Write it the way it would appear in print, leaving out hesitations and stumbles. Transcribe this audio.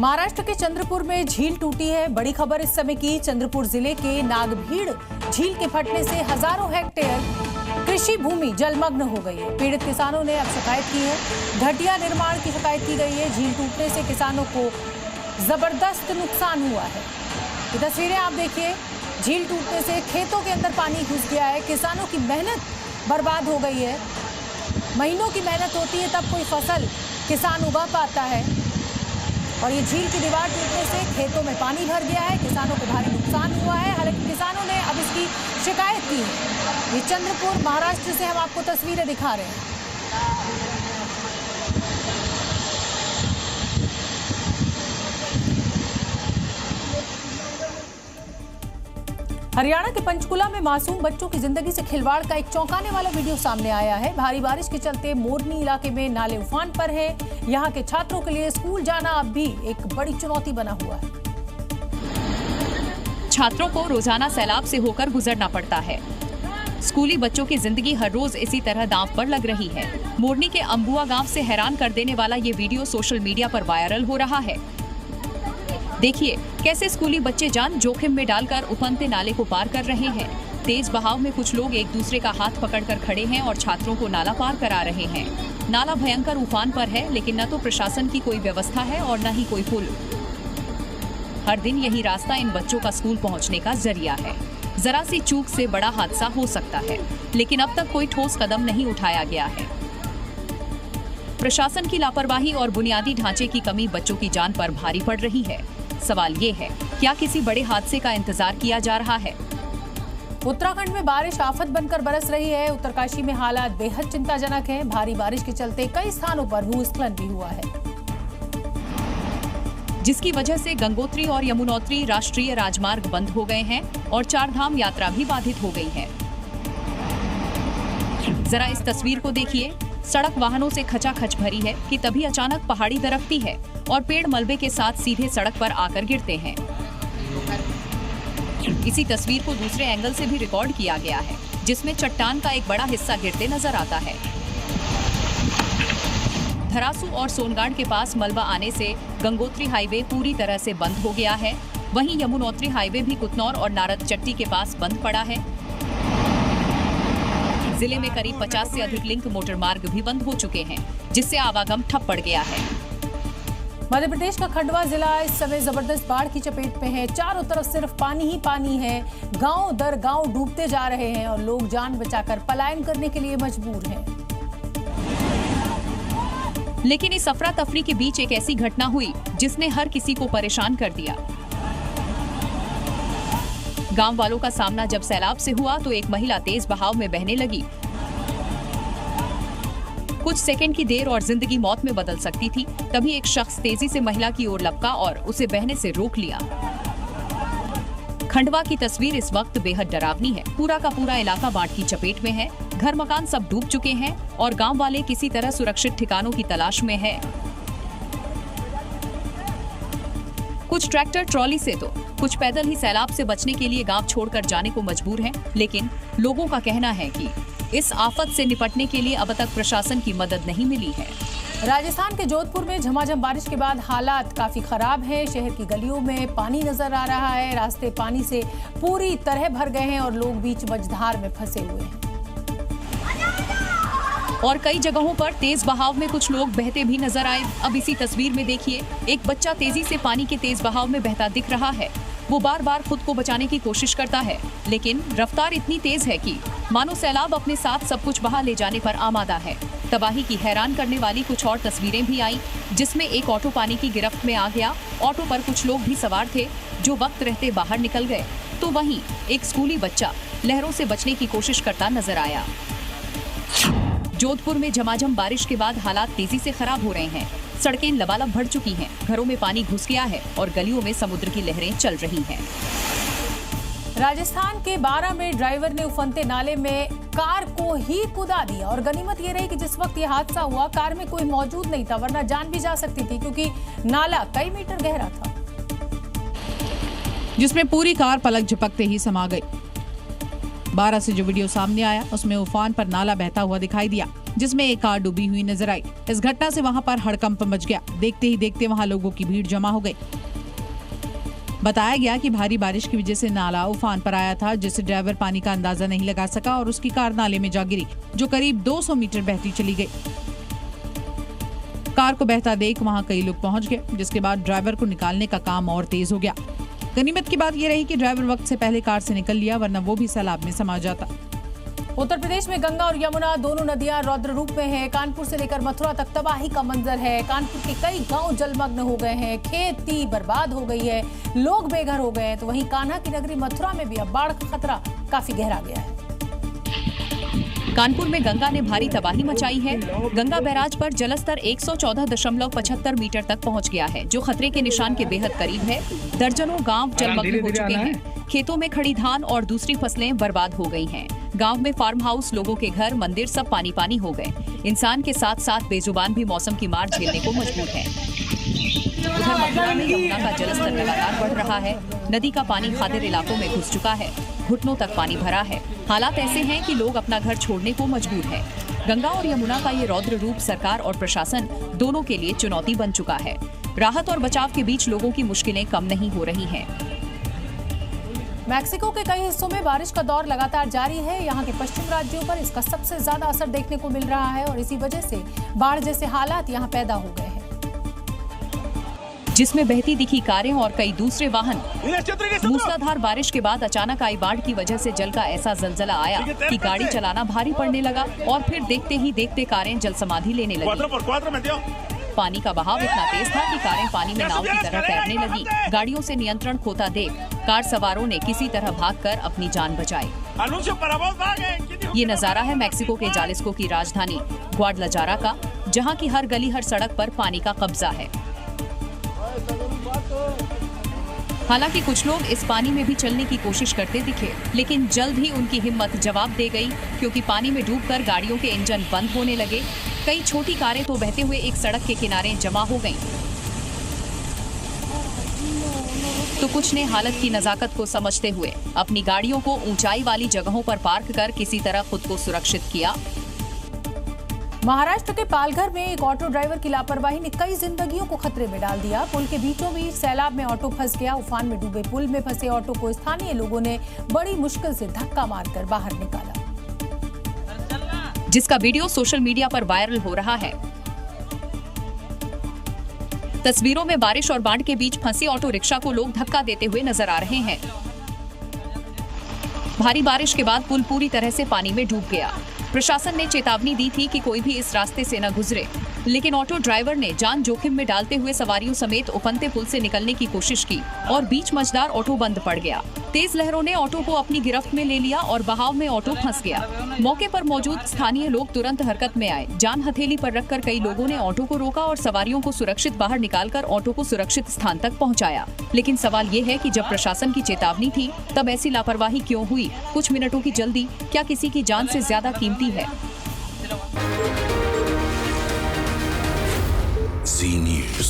महाराष्ट्र के चंद्रपुर में झील टूटी है। बड़ी खबर इस समय की। चंद्रपुर जिले के नागभीड़ झील के फटने से हजारों हेक्टेयर कृषि भूमि जलमग्न हो गई है। पीड़ित किसानों ने अब शिकायत की है। घटिया निर्माण की शिकायत की गई है। झील टूटने से किसानों को जबरदस्त नुकसान हुआ है। ये तस्वीरें आप देखिए। झील टूटने से खेतों के अंदर पानी घुस गया है। किसानों की मेहनत बर्बाद हो गई है। महीनों की मेहनत होती है तब कोई फसल किसान उगा पाता है, और ये झील की दीवार टूटने से खेतों में पानी भर गया है। किसानों को भारी नुकसान हुआ है। हालांकि किसानों ने अब इसकी शिकायत की है। ये चंद्रपुर महाराष्ट्र से हम आपको तस्वीरें दिखा रहे हैं। हरियाणा के पंचकुला में मासूम बच्चों की जिंदगी से खिलवाड़ का एक चौंकाने वाला वीडियो सामने आया है। भारी बारिश के चलते मोरनी इलाके में नाले उफान पर है। यहाँ के छात्रों के लिए स्कूल जाना अब भी एक बड़ी चुनौती बना हुआ है। छात्रों को रोजाना सैलाब से होकर गुजरना पड़ता है। स्कूली बच्चों की जिंदगी हर रोज इसी तरह दांव पर लग रही है। मोरनी के अंबुआ गांव से हैरान कर देने वाला ये वीडियो सोशल मीडिया पर वायरल हो रहा है। देखिए कैसे स्कूली बच्चे जान जोखिम में डालकर उफनते नाले को पार कर रहे हैं। तेज बहाव में कुछ लोग एक दूसरे का हाथ पकड़कर खड़े हैं और छात्रों को नाला पार करा रहे हैं। नाला भयंकर उफान पर है, लेकिन न तो प्रशासन की कोई व्यवस्था है और न ही कोई पुल। हर दिन यही रास्ता इन बच्चों का स्कूल पहुंचने का जरिया है। जरा सी चूक से बड़ा हादसा हो सकता है, लेकिन अब तक कोई ठोस कदम नहीं उठाया गया है। प्रशासन की लापरवाही और बुनियादी ढांचे की कमी बच्चों की जान पर भारी पड़ रही है। सवाल ये है, क्या किसी बड़े हादसे का इंतजार किया जा रहा है? उत्तराखंड में बारिश आफत बनकर बरस रही है। उत्तरकाशी में हालात बेहद चिंताजनक हैं। भारी बारिश के चलते कई स्थानों पर भूस्खलन भी हुआ है, जिसकी वजह से गंगोत्री और यमुनोत्री राष्ट्रीय राजमार्ग बंद हो गए हैं और चारधाम यात्रा भी बाधित हो गई है। जरा इस तस्वीर को देखिए। सड़क वाहनों से खचाखच भरी है कि तभी अचानक पहाड़ी दरकती है और पेड़ मलबे के साथ सीधे सड़क पर आकर गिरते हैं। इसी तस्वीर को दूसरे एंगल से भी रिकॉर्ड किया गया है, जिसमें चट्टान का एक बड़ा हिस्सा गिरते नजर आता है। धरासू और सोनगाड़ के पास मलबा आने से गंगोत्री हाईवे पूरी तरह से बंद हो गया है। वहीं यमुनोत्री हाईवे भी कुतनौर और नारदचट्टी के पास बंद पड़ा है। जिले में करीब 50 से अधिक लिंक मोटर मार्ग भी बंद हो चुके हैं, जिससे आवागम ठप पड़ गया है। मध्य प्रदेश का खंडवा जिला इस समय जबरदस्त बाढ़ की चपेट में है। चारों तरफ सिर्फ पानी ही पानी है। गांव दर गांव डूबते जा रहे हैं और लोग जान बचाकर पलायन करने के लिए मजबूर हैं। लेकिन इस अफरा तफरी के बीच एक ऐसी घटना हुई जिसने हर किसी को परेशान कर दिया। गांव वालों का सामना जब सैलाब से हुआ तो एक महिला तेज बहाव में बहने लगी। कुछ सेकंड की देर और जिंदगी मौत में बदल सकती थी। तभी एक शख्स तेजी से महिला की ओर लपका और उसे बहने से रोक लिया। खंडवा की तस्वीर इस वक्त बेहद डरावनी है। पूरा का पूरा इलाका बाढ़ की चपेट में है। घर मकान सब डूब चुके हैं और गांव वाले किसी तरह सुरक्षित ठिकानों की तलाश में है। कुछ ट्रैक्टर ट्रॉली से तो कुछ पैदल ही सैलाब से बचने के लिए गांव छोड़कर जाने को मजबूर हैं। लेकिन लोगों का कहना है कि इस आफत से निपटने के लिए अब तक प्रशासन की मदद नहीं मिली है। राजस्थान के जोधपुर में झमाझम बारिश के बाद हालात काफी खराब हैं। शहर की गलियों में पानी नजर आ रहा है। रास्ते पानी से पूरी तरह भर गए हैं और लोग बीच मझधार में फंसे हुए हैं। और कई जगहों पर तेज बहाव में कुछ लोग बहते भी नजर आए। अब इसी तस्वीर में देखिए, एक बच्चा तेजी से पानी के तेज बहाव में बहता दिख रहा है। वो बार बार खुद को बचाने की कोशिश करता है, लेकिन रफ्तार इतनी तेज है कि मानो सैलाब अपने साथ सब कुछ बहा ले जाने पर आमादा है। तबाही की हैरान करने वाली कुछ और तस्वीरें भी आई, जिसमें एक ऑटो पानी की गिरफ्त में आ गया। ऑटो पर कुछ लोग भी सवार थे जो वक्त रहते बाहर निकल गए, तो वहीं एक स्कूली बच्चा लहरों से बचने की कोशिश करता नजर आया। जोधपुर में झमाझम बारिश के बाद हालात तेजी से खराब हो रहे हैं। सड़कें लबालब भर चुकी हैं, घरों में पानी घुस गया है और गलियों में समुद्र की लहरें चल रही हैं। राजस्थान के बारां में ड्राइवर ने उफनते नाले में कार को ही कुदा दिया और गनीमत ये रही कि जिस वक्त ये हादसा हुआ कार में कोई मौजूद नहीं था, वरना जान भी जा सकती थी, क्योंकि नाला कई मीटर गहरा था, जिसमें पूरी कार पलक झपकते ही समा गई। 12 से जो वीडियो सामने आया उसमें उफान पर नाला बहता हुआ दिखाई दिया, जिसमें एक कार डूबी हुई नजर आई। इस घटना से वहां पर हड़कंप मच गया। देखते ही देखते वहां लोगों की भीड़ जमा हो गई। बताया गया कि भारी बारिश की वजह से नाला उफान पर आया था, जिससे ड्राइवर पानी का अंदाजा नहीं लगा सका और उसकी कार नाले में जा गिरी, जो करीब 200 मीटर बहती चली गई। कार को बहता देख वहां कई लोग पहुंच गए, जिसके बाद ड्राइवर को निकालने का काम और तेज हो गया। गनीमत की बात यह रही कि ड्राइवर वक्त से पहले कार से निकल लिया, वरना वो भी सैलाब में समा जाता। उत्तर प्रदेश में गंगा और यमुना दोनों नदियां रौद्र रूप में हैं। कानपुर से लेकर मथुरा तक तबाही का मंजर है। कानपुर के कई गांव जलमग्न हो गए हैं, खेती बर्बाद हो गई है, लोग बेघर हो गए हैं। तो वहीं कान्हा की नगरी मथुरा में भी अब बाढ़ का खतरा काफी गहरा गया है। कानपुर में गंगा ने भारी तबाही मचाई है। गंगा बैराज पर जलस्तर 114.75 मीटर तक पहुंच गया है, जो खतरे के निशान के बेहद करीब है। दर्जनों गांव जलमग्न हो चुके हैं। खेतों में खड़ी धान और दूसरी फसलें बर्बाद हो गई हैं। गांव में फार्म हाउस, लोगों के घर, मंदिर सब पानी पानी हो गए। इंसान के साथ साथ बेजुबान भी मौसम की मार झेलने को मजबूर है। उधर मथुरा में यमुना का जलस्तर लगातार बढ़ रहा है। नदी का पानी खादिर इलाकों में घुस चुका है, घुटनों तक पानी भरा है। हालात ऐसे हैं कि लोग अपना घर छोड़ने को मजबूर हैं। गंगा और यमुना का ये रौद्र रूप सरकार और प्रशासन दोनों के लिए चुनौती बन चुका है। राहत और बचाव के बीच लोगों की मुश्किलें कम नहीं हो रही हैं। मैक्सिको के कई हिस्सों में बारिश का दौर लगातार जारी है। यहाँ के पश्चिम राज्यों पर इसका सबसे ज्यादा असर देखने को मिल रहा है और इसी वजह से बाढ़ जैसे हालात यहाँ पैदा हो गए हैं, जिसमें बहती दिखी कारें और कई दूसरे वाहन। मूसलाधार बारिश के बाद अचानक आई बाढ़ की वजह से जल का ऐसा जलजला आया कि गाड़ी चलाना भारी पड़ने लगा और फिर देखते ही देखते कारें जल समाधि लेने लगी। पानी का बहाव इतना तेज था कि कारें पानी में नाव की तरह तैरने लगी। गाड़ियों से नियंत्रण खोता देख कार सवारों ने किसी तरह भागकर अपनी जान बचाई। ये नजारा है मैक्सिको के जालिस्को की राजधानी ग्वाडलाजारा का, जहाँ की हर गली हर सड़क पर पानी का कब्जा है। हालांकि कुछ लोग इस पानी में भी चलने की कोशिश करते दिखे, लेकिन जल्द ही उनकी हिम्मत जवाब दे गई, क्योंकि पानी में डूबकर गाड़ियों के इंजन बंद होने लगे। कई छोटी कारें तो बहते हुए एक सड़क के किनारे जमा हो गईं। तो कुछ ने हालत की नजाकत को समझते हुए अपनी गाड़ियों को ऊंचाई वाली जगहों पर पार्क कर किसी तरह खुद को सुरक्षित किया। महाराष्ट्र के पालघर में एक ऑटो ड्राइवर की लापरवाही ने कई जिंदगियों को खतरे में डाल दिया। पुल के बीचों बीच सैलाब में ऑटो फंस गया। उफान में डूबे पुल में फंसे ऑटो को स्थानीय लोगों ने बड़ी मुश्किल से धक्का मारकर बाहर निकाला, जिसका वीडियो सोशल मीडिया पर वायरल हो रहा है। तस्वीरों में बारिश और बाढ़ के बीच फंसे ऑटो रिक्शा को लोग धक्का देते हुए नजर आ रहे हैं। भारी बारिश के बाद पुल पूरी तरह से पानी में डूब गया। प्रशासन ने चेतावनी दी थी कि कोई भी इस रास्ते से न गुजरे, लेकिन ऑटो ड्राइवर ने जान जोखिम में डालते हुए सवारियों समेत उफनते पुल से निकलने की कोशिश की और बीच मझदार ऑटो बंद पड़ गया। तेज लहरों ने ऑटो को अपनी गिरफ्त में ले लिया और बहाव में ऑटो फंस गया। मौके पर मौजूद स्थानीय लोग तुरंत हरकत में आए। जान हथेली पर रखकर कई लोगों ने ऑटो को रोका और सवारियों को सुरक्षित बाहर निकालकर ऑटो को सुरक्षित स्थान तक पहुंचाया। लेकिन सवाल ये है कि जब प्रशासन की चेतावनी थी, तब ऐसी लापरवाही क्यों हुई? कुछ मिनटों की जल्दी क्या किसी की जान से ज्यादा कीमती है? Zee News.